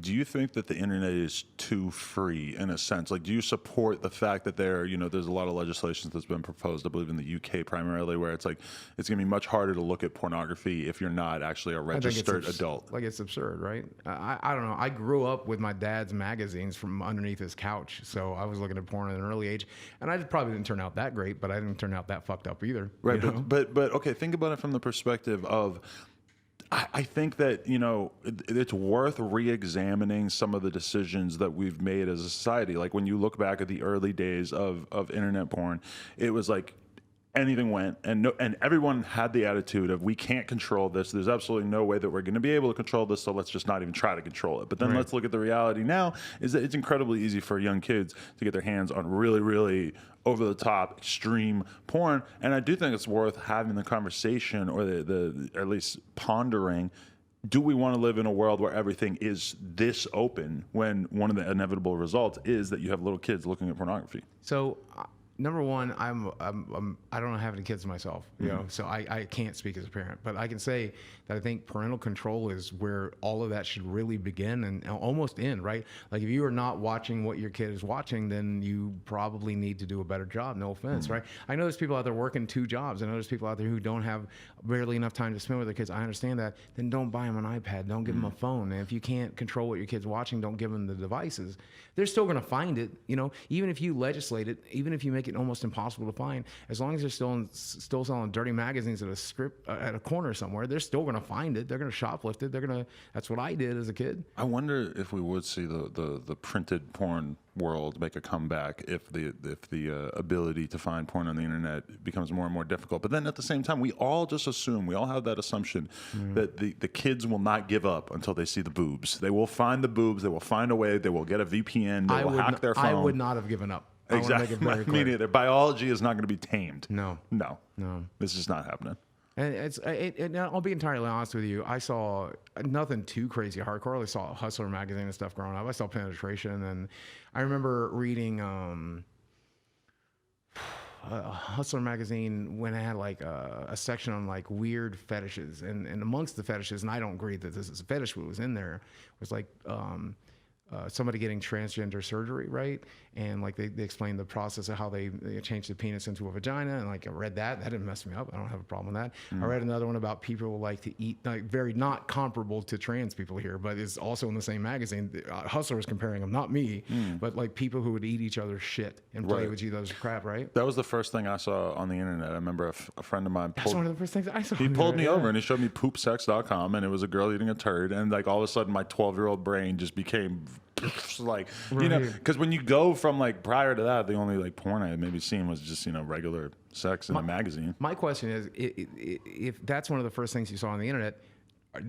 Do you think that the internet is too free in a sense? Like, do you support the fact that there's a lot of legislation that's been proposed, I believe in the UK primarily, where it's like it's going to be much harder to look at pornography if you're not actually a registered adult? Like, it's absurd, right? I don't know. I grew up with my dad's magazines from underneath his couch, so I was looking at porn at an early age, and I probably didn't turn out that great, but I didn't turn out that fucked up either. Right, but okay, think about it from the perspective of I think that, it's worth re-examining some of the decisions that we've made as a society. Like when you look back at the early days of internet porn, it was like anything went, and everyone had the attitude of, we can't control this. There's absolutely no way that we're going to be able to control this, so let's just not even try to control it. But then let's look at the reality now, is that it's incredibly easy for young kids to get their hands on really, really over-the-top, extreme porn. And I do think it's worth having the conversation, or or at least pondering, do we want to live in a world where everything is this open, when one of the inevitable results is that you have little kids looking at pornography? So, number one, I don't have any kids myself, so I can't speak as a parent, but I can say that I think parental control is where all of that should really begin and almost end, right? Like, if you are not watching what your kid is watching, then you probably need to do a better job. No offense, right? I know there's people out there working 2 jobs. I know there's people out there who don't have barely enough time to spend with their kids. I understand that. Then don't buy them an iPad. Don't give them a phone. And if you can't control what your kid's watching, don't give them the devices. They're still going to find it, even if you legislate it, even if you make it almost impossible to find, as long as they're still selling dirty magazines at a corner somewhere, they're still going to find it. They're going to shoplift it. That's what I did as a kid. I wonder if we would see the printed porn world make a comeback if the ability to find porn on the internet becomes more and more difficult. But then at the same time, we all have that assumption that the kids will not give up until they see the boobs. They will find the boobs. They will find a way. They will get a VPN. They will hack their phone. I would not have given up. Exactly. Me neither. Biology is not going to be tamed. No. This is not happening. And I'll be entirely honest with you. I saw nothing too crazy hardcore. I saw Hustler magazine and stuff growing up. I saw Penetration, and I remember reading Hustler magazine when it had like a section on like weird fetishes, and amongst the fetishes, and I don't agree that this is a fetish, but it was in there, was like somebody getting transgender surgery, right? And like they explained the process of how they changed the penis into a vagina, and like I read that didn't mess me up. I don't have a problem with that. I read another one about people who like to eat, like very not comparable to trans people here, but it's also in the same magazine. Hustler was comparing them, not me, but like people who would eat each other's shit and play with each other's crap, right? That was the first thing I saw on the internet. I remember a friend of mine That's one of the first things I saw. He pulled me over and he showed me poopsex.com, and it was a girl eating a turd, and like all of a sudden my 12-year-old brain just became like, because when you go from like prior to that, the only like porn I had maybe seen was just regular sex in a magazine. My question is, if that's one of the first things you saw on the internet,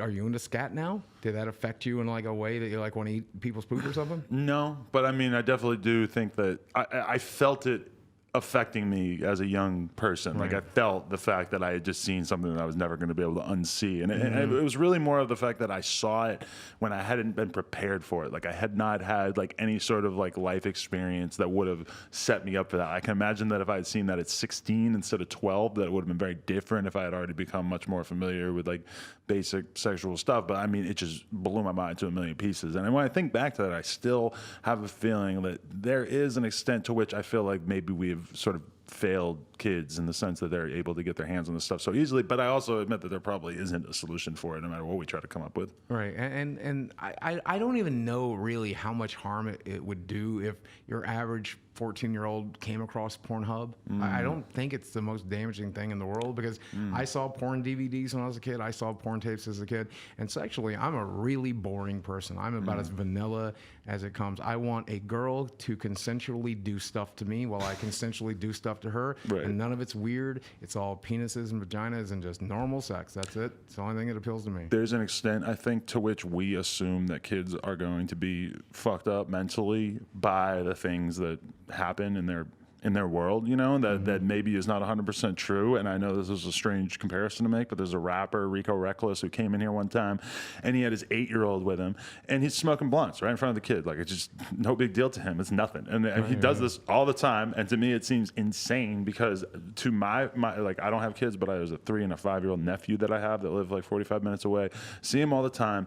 are you into scat now? Did that affect you in like a way that you like want to eat people's poop or something? No, but I mean, I definitely do think that I felt it affecting me as a young person. Like, I felt the fact that I had just seen something that I was never going to be able to unsee. And it was really more of the fact that I saw it when I hadn't been prepared for it. Like, I had not had like any sort of like life experience that would have set me up for that. I can imagine that if I had seen that at 16 instead of 12, that it would have been very different if I had already become much more familiar with like basic sexual stuff. But I mean, it just blew my mind to a million pieces. And when I think back to that, I still have a feeling that there is an extent to which I feel like maybe we have sort of failed kids in the sense that they're able to get their hands on this stuff so easily. But I also admit that there probably isn't a solution for it, no matter what we try to come up with. Right. And I don't even know really how much harm it would do if your average 14-year-old came across Pornhub. I don't think it's the most damaging thing in the world, because I saw porn DVDs when I was a kid. I saw porn tapes as a kid. And sexually, I'm a really boring person. I'm about as vanilla as it comes. I want a girl to consensually do stuff to me while I consensually do stuff to her. Right. And none of it's weird. It's all penises and vaginas and just normal sex. That's it. It's the only thing that appeals to me. There's an extent, I think, to which we assume that kids are going to be fucked up mentally by the things that happen in their world, that maybe is not 100% true. And I know this is a strange comparison to make, but there's a rapper, Rico Reckless, who came in here one time, and he had his 8-year-old with him, and he's smoking blunts right in front of the kid. Like, it's just no big deal to him. It's nothing. And he does this all the time. And to me, it seems insane, because to my like, I don't have kids, but I was a 3 and a 5-year-old nephew that I have that live like 45 minutes away. See him all the time.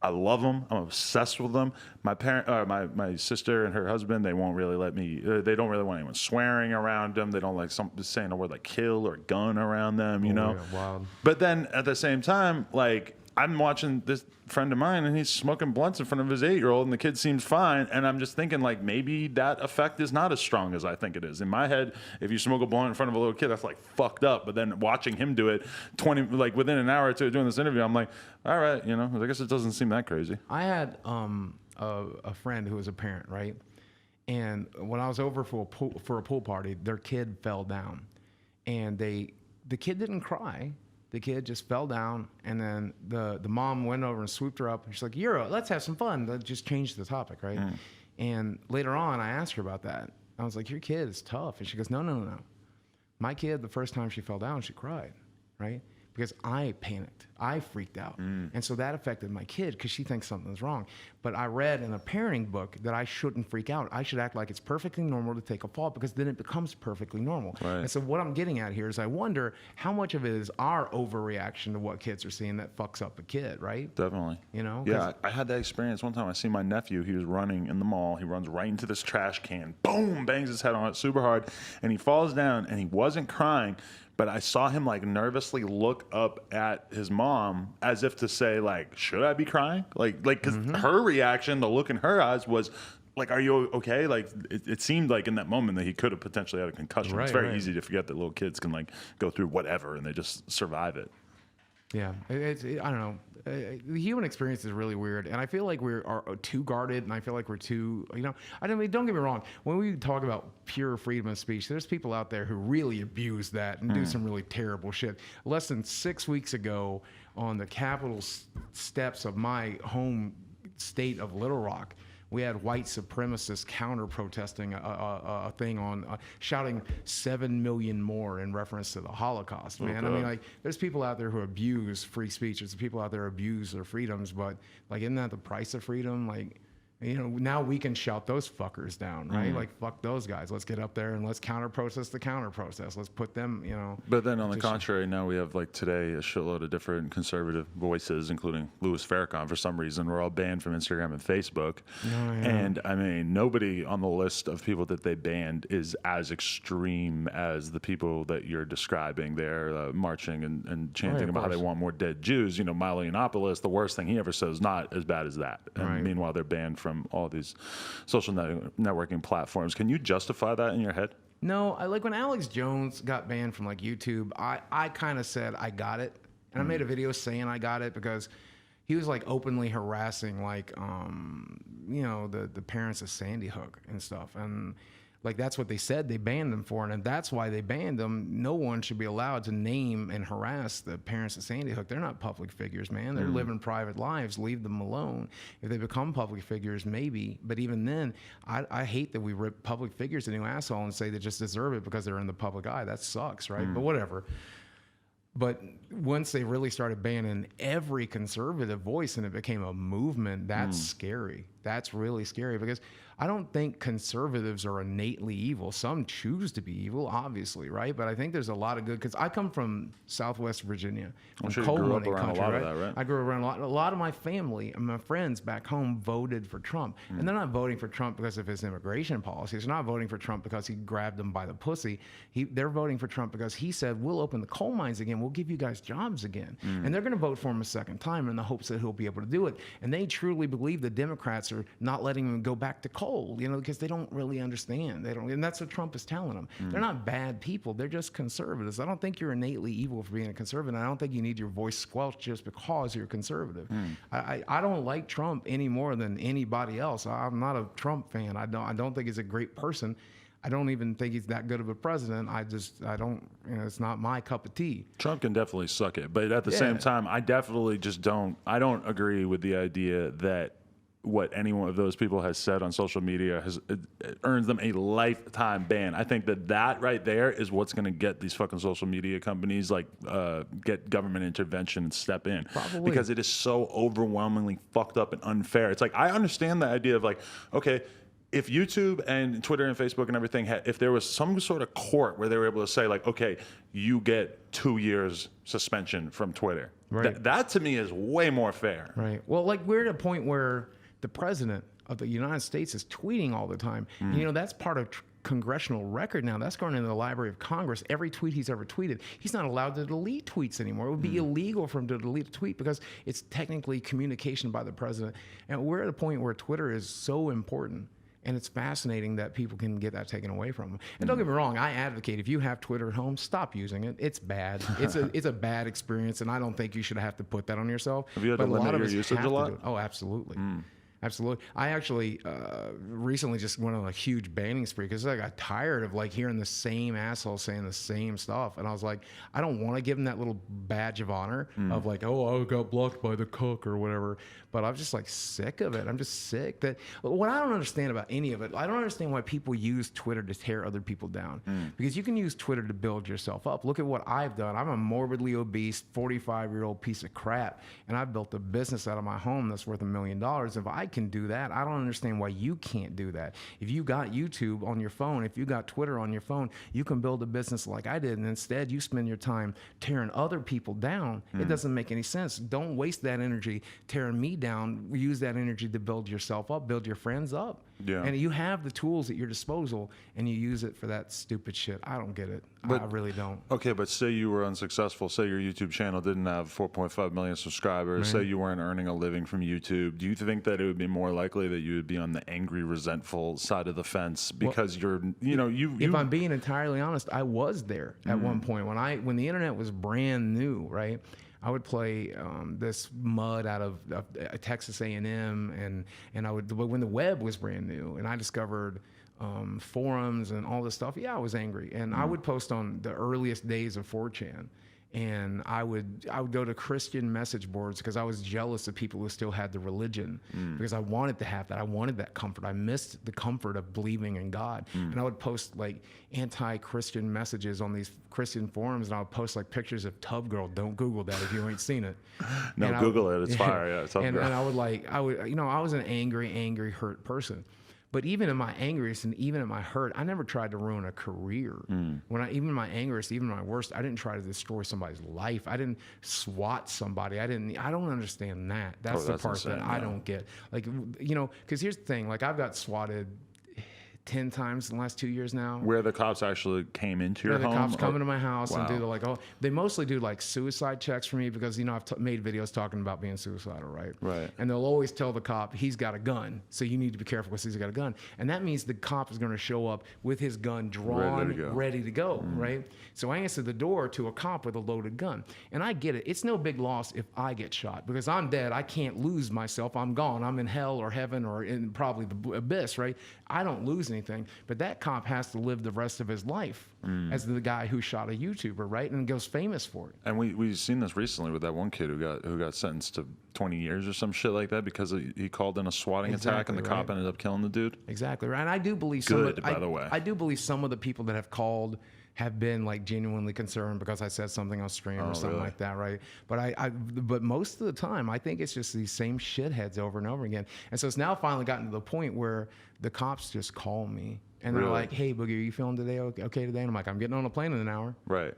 I love them. I'm obsessed with them. My sister and her husband, they won't really let me. They don't really want anyone swearing around them. They don't like saying a word like "kill" or "gun" around them. You know. Yeah, wild. But then at the same time, like I'm watching this friend of mine, and he's smoking blunts in front of his 8-year-old, and the kid seems fine. And I'm just thinking, like, maybe that effect is not as strong as I think it is. In my head, if you smoke a blunt in front of a little kid, that's like fucked up. But then watching him do it, within an hour or two of doing this interview, I'm like, all right, you know, I guess it doesn't seem that crazy. I had a friend who was a parent, right? And when I was over for a pool party, their kid fell down, and the kid didn't cry. The kid just fell down, and then the mom went over and swooped her up, and she's like, "Euro, let's have some fun." That just changed the topic, right? And later on, I asked her about that. I was like, "Your kid is tough," and she goes, "No. My kid, the first time she fell down, she cried, right? Because I panicked. I freaked out. And so that affected my kid because she thinks something's wrong. But I read in a parenting book that I shouldn't freak out. I should act like it's perfectly normal to take a fall because then it becomes perfectly normal." Right. And so what I'm getting at here is I wonder how much of it is our overreaction to what kids are seeing that fucks up a kid, right? Definitely. You know? Yeah, I had that experience one time. I see my nephew. He was running in the mall. He runs right into this trash can. Boom! Bangs his head on it super hard. And he falls down, and he wasn't crying. But I saw him like nervously look up at his mom as if to say, like, should I be crying? Like, because her reaction, the look in her eyes was like, are you okay? Like, it seemed like in that moment that he could have potentially had a concussion. Right, it's very right. easy to forget that little kids can like go through whatever and they just survive it. Yeah, I don't know. The human experience is really weird, and I feel like we are too guarded, and I feel like we're too, you know. Don't get me wrong. When we talk about pure freedom of speech, there's people out there who really abuse that and do some really terrible shit. Less than 6 weeks ago, on the Capitol steps of my home state of Little Rock, we had white supremacists counter-protesting a thing on shouting 7 million more in reference to the Holocaust, man. I mean, like, there's people out there who abuse free speech. There's people out there who abuse their freedoms, but, like, isn't that the price of freedom? Like, you know, now we can shout those fuckers down, right? Like, fuck those guys. Let's get up there and let's counter-protest the counter-protest. Let's put them, you know. But then on the contrary, now we have, like, today, a shitload of different conservative voices, including Louis Farrakhan, for some reason. We're all banned from Instagram and Facebook. Oh, yeah. And, I mean, nobody on the list of people that they banned is as extreme as the people that you're describing there, marching and chanting about how they want more dead Jews. You know, Milo Yiannopoulos, the worst thing he ever says is not as bad as that. And meanwhile, they're banned from all these social networking platforms. Can you justify that in your head? No, like when Alex Jones got banned from like YouTube, I kind of said I got it, and I made a video saying I got it because he was like openly harassing like you know, the parents of Sandy Hook and stuff, and like that's what they said they banned them for, and that's why they banned them. No one should be allowed to name and harass the parents of Sandy Hook. They're not public figures, man. They're living private lives. Leave them alone. If they become public figures, maybe. But even then, I hate that we rip public figures a new asshole and say they just deserve it because they're in the public eye. That sucks, right? But whatever. But once they really started banning every conservative voice and it became a movement, that's scary. That's really scary because I don't think conservatives are innately evil. Some choose to be evil, obviously, right? But I think there's a lot of good, because I come from Southwest Virginia, from I'm sure coal you grew up mining around country, a lot of that, right? I grew up around a lot of my family and my friends back home voted for Trump. And they're not voting for Trump because of his immigration policies. They're not voting for Trump because he grabbed them by the pussy. They're voting for Trump because he said, we'll open the coal mines again. We'll give you guys jobs again. And they're going to vote for him a second time in the hopes that he'll be able to do it. And they truly believe the Democrats are not letting him go back to coal, you know, because they don't really understand. They don't, and that's what Trump is telling them. They're not bad people. They're just conservatives. I don't think you're innately evil for being a conservative. I don't think you need your voice squelched just because you're conservative. I don't like Trump any more than anybody else. I'm not a Trump fan. I don't think he's a great person. I don't even think he's that good of a president. I don't, you know, it's not my cup of tea. Trump can definitely suck it. But at the same time, I definitely just don't agree with the idea that what any one of those people has said on social media has earns them a lifetime ban. I think that right there is what's going to get these fucking social media companies like get government intervention and step in. Probably. Because it is so overwhelmingly fucked up and unfair. It's like, I understand the idea of like, okay, if YouTube and Twitter and Facebook and everything if there was some sort of court where they were able to say like, okay, you get 2 years suspension from Twitter, Right. that to me is way more fair. Right. Well, like we're at a point where the president of the United States is tweeting all the time. And, you know, that's part of congressional record now. That's going into the Library of Congress. Every tweet he's ever tweeted, he's not allowed to delete tweets anymore. It would be illegal for him to delete a tweet because it's technically communication by the president. And we're at a point where Twitter is so important. And it's fascinating that people can get that taken away from them. And don't get me wrong, I advocate if you have Twitter at home, stop using it. It's bad. It's a bad experience, and I don't think you should have to put that on yourself. Have you had to limit your usage a lot? Oh, absolutely. Absolutely. I actually recently just went on a huge banning spree because I got tired of like hearing the same asshole saying the same stuff. And I was like, I don't want to give him that little badge of honor of like, oh, I got blocked by the cook or whatever. But I'm just like sick of it. I'm just sick. That what I don't understand about any of it, I don't understand why people use Twitter to tear other people down. Because you can use Twitter to build yourself up. Look at what I've done. I'm a morbidly obese, 45-year-old piece of crap. And I've built a business out of my home that's worth $1 million. If I can do that, I don't understand why you can't do that. If you got YouTube on your phone, if you got Twitter on your phone, you can build a business like I did. And instead you spend your time tearing other people down. It doesn't make any sense. Don't waste that energy tearing me down. Use that energy to build yourself up, build your friends up. Yeah. And you have the tools at your disposal and you use it for that stupid shit. I don't get it. I really don't. Okay, but say you were unsuccessful. Say your YouTube channel didn't have 4.5 million subscribers. Say you weren't earning a living from YouTube. Do you think that it would be more likely that you would be on the angry, resentful side of the fence because If I'm being entirely honest, I was there at one point when the internet was brand new, right? I would play this mud out of Texas A&M, but when the web was brand new, and I discovered forums and all this stuff, yeah, I was angry, and I would post on the earliest days of 4chan. And I would go to Christian message boards because I was jealous of people who still had the religion because I wanted to have that. I wanted that comfort. I missed the comfort of believing in God. And I would post like anti-Christian messages on these Christian forums, and I would post like pictures of Tub Girl. Don't Google that if you ain't seen it. No, Google it. It's fire. Yeah, Tub Girl. And I was an angry, hurt person. But even in my angriest and even in my hurt, I never tried to ruin a career. Even in my angriest, even my worst, I didn't try to destroy somebody's life. I didn't swat somebody. I don't understand that. That's the part insane, that I don't get. Like, because here's the thing. Like, I've got swatted 10 times in the last 2 years now. Where the cops actually came into your home? The cops come into my house and do they mostly do like suicide checks for me because, I've made videos talking about being suicidal, right? Right. And they'll always tell the cop, he's got a gun, so you need to be careful because he's got a gun. And that means the cop is going to show up with his gun drawn, ready to go, right? So I answer the door to a cop with a loaded gun. And I get it. It's no big loss if I get shot because I'm dead. I can't lose myself. I'm gone. I'm in hell or heaven or in probably the abyss, right? I don't lose anything, but that cop has to live the rest of his life as the guy who shot a YouTuber, right? And goes famous for it. And we've seen this recently with that one kid who got sentenced to 20 years or some shit like that because he called in a swatting attack and the cop ended up killing the dude. Exactly right. And I do believe by the way. I do believe some of the people that have called have been like genuinely concerned because I said something on stream or something like that, right? But most of the time, I think it's just these same shitheads over and over again. And so it's now finally gotten to the point where the cops just call me and they're like, "Hey, Boogie, are you feeling okay today?" And I'm like, "I'm getting on a plane in an hour." Right.